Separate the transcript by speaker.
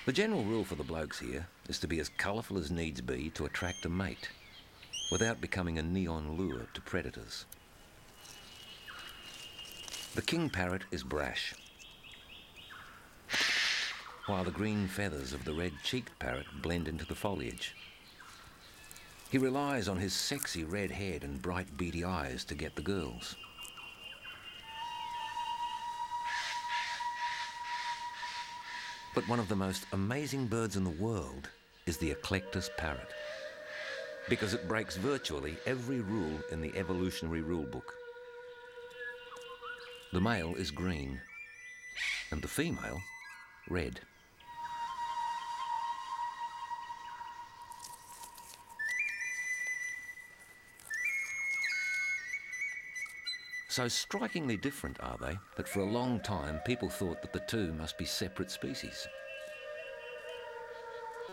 Speaker 1: The general rule for the blokes here is to be as colourful as needs be to attract a mate, without becoming a neon lure to predators. The king parrot is brash, while the green feathers of the red-cheeked parrot blend into the foliage. He relies on his sexy red head and bright beady eyes to get the girls. But one of the most amazing birds in the world is the eclectus parrot, because it breaks virtually every rule in the evolutionary rule book. The male is green, and the female, red. So strikingly different are they that for a long time people thought that the two must be separate species.